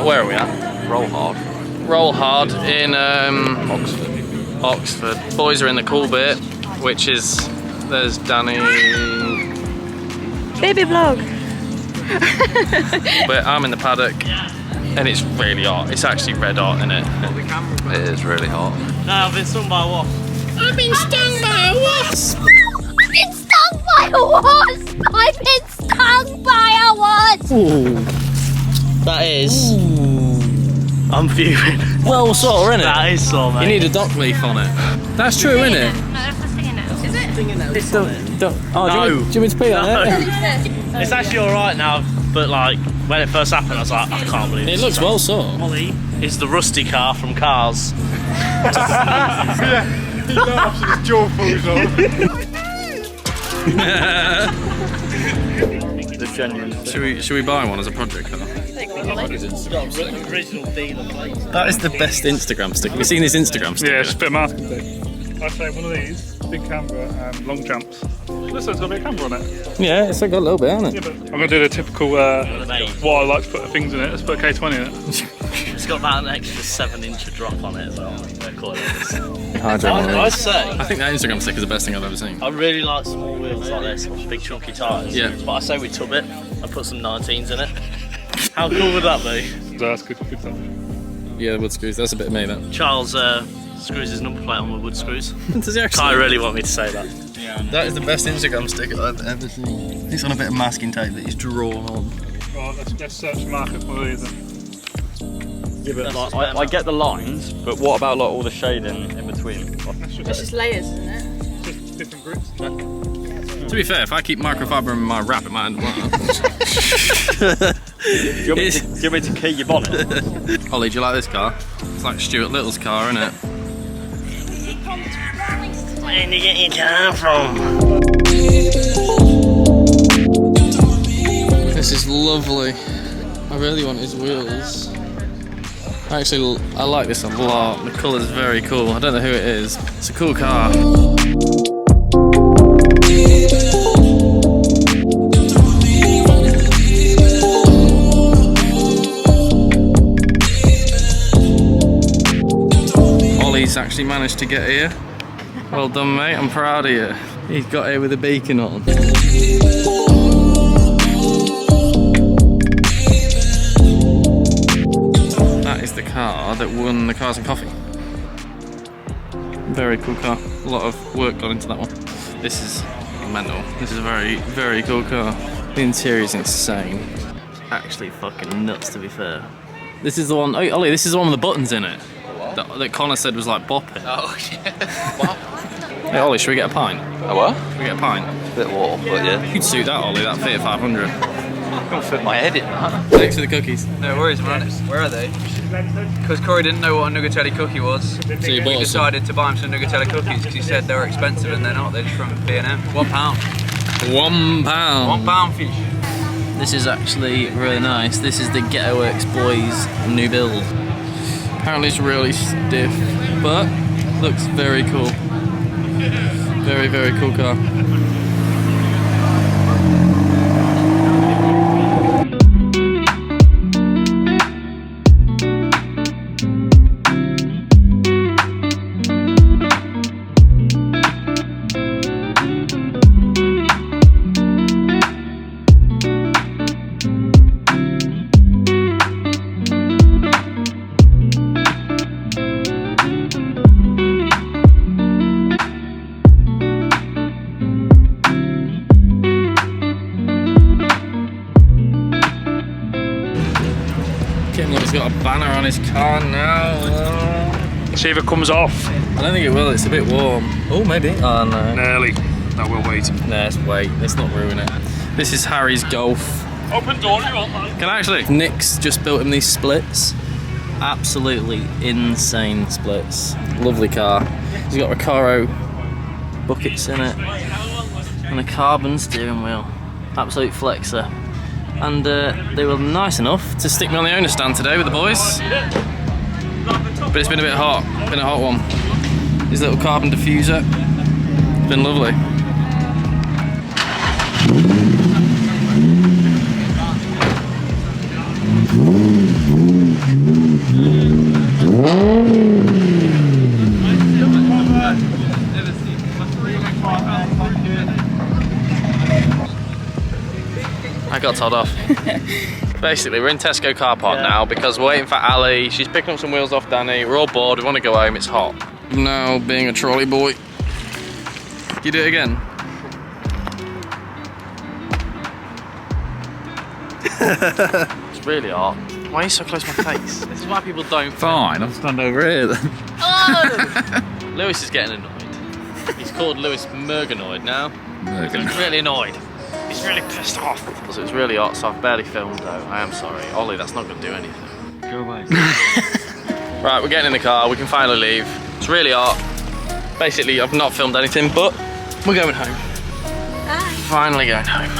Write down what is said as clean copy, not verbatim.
where are we at? Rollhard. Rollhard in Oxford. Oxford. Boys are in the cool bit, which is, there's Danny. Baby vlog. But I'm in the paddock, and it's really hot. It's actually red hot, isn't it? It is really hot. No, I've been stung by a wasp. I've been stung by a wasp. I've been stung by a wasp. I've been stung by a wasp. Ooh. That is. Ooh. I'm fuming. Well, sort of, innit? That is so, mate. You need a dock leaf on it. That's true, isn't it? No, that's the stinging nose. Is it? Stinging nose. Do you want me to pee on it? It's actually alright now, but like, when it first happened, I was like, I can't believe It looks well sort. Ollie is the rusty car from Cars. Yeah, he laughs and his jaw falls off. Should we buy one as a project car? Original dealer plate. That is the best Instagram sticker. Have you seen his Instagram sticker? Yeah, it's a bit of marketing thing. I'd say one of these, big camber and long jumps. Listen, it's got a bit of camber on it. Yeah, it's got a little bit, hasn't Yeah, but I'm going to do the typical, what I like to put things in it. Let's put a K20 in it. It's got about an extra 7-inch drop on it as well. I say, I think that Instagram sticker is the best thing I've ever seen. I really like small wheels like this, big chunky tyres. Yeah. But I say we tub it and put some 19s in it. How cool would that be? So that's good stuff. Yeah, the wood screws. That's a bit of me, that. Charles screws his number plate on with wood screws. Does he actually? I really want me to say that. Yeah. That is the best Instagram sticker I've ever seen. It's on a bit of masking tape that he's drawn on. Right, let's search the market for these then. Yeah, but like, I get the lines, but what about like all the shading in between? It's just layers, isn't it? Just different grips. To be fair, if I keep microfiber in my wrap, it might end up Do you want me to key your bonnet? Ollie, do you like this car? It's like Stuart Little's car, isn't it? Where did you get your car from? This is lovely. I really want his wheels. Actually, I like this a lot. The colour's very cool. I don't know who it is. It's a cool car. Ollie's actually managed to get here. Well done, mate. I'm proud of you. He's got here with a beacon on. That is the car that won the Cars and Coffee. Very cool car. A lot of work gone into that one. This is mental. This is a very, very cool car. The interior is insane. Actually fucking nuts, to be fair. This is the one, oh, Ollie, this is the one with the buttons in it. That Connor said was like bopping. Oh yeah. What? Hey Ollie, should we get a pint? A what? Should we get a pint? A bit warm, but yeah. You'd suit that, Ollie, that Fiat 500. I'm gonna fit my head in that. Thanks for the cookies. No worries, man. Where are they? Because Corey didn't know what a Nuggatelli cookie was. So you He bought us some? decided to buy him some Nuggatelli cookies because he said they were expensive and they're not. They're just from B&M. £1. £1. £1 fish. This is actually really nice. This is the Ghetto Works Boys new build. Apparently it's really stiff, but looks very cool. Very, very cool car. He's got a banner on his car now. See if it comes off. I don't think it will, it's a bit warm. Oh, maybe. Oh, no. Nearly. No, we'll wait. No, let's wait. Let's not ruin it. This is Harry's Golf. Open door, you want that? Can I actually? Nick's just built him these splits. Absolutely insane splits. Lovely car. He's got Recaro buckets in it. And a carbon steering wheel. Absolute flexer. And they were nice enough to stick me on the owner stand today with the boys. But it's been a bit hot, been a hot one. His little carbon diffuser, it's been lovely. I got told off. Basically, we're in Tesco car park now because we're waiting for Ali. She's picking up some wheels off Danny. We're all bored. We want to go home. It's hot. Now, being a trolley boy. You do it again. It's really hot. Why are you so close to my face? This is why people don't. Fine, I'll stand over here then. Oh! Lewis is getting annoyed. He's called Lewis Merganoid now. He's really annoyed. He's really pissed off. Because it was really hot, so I've barely filmed though. I am sorry. Ollie, that's not going to do anything. Go away. Right, we're getting in the car. We can finally leave. It's really hot. Basically, I've not filmed anything, but we're going home. Bye. Finally going home.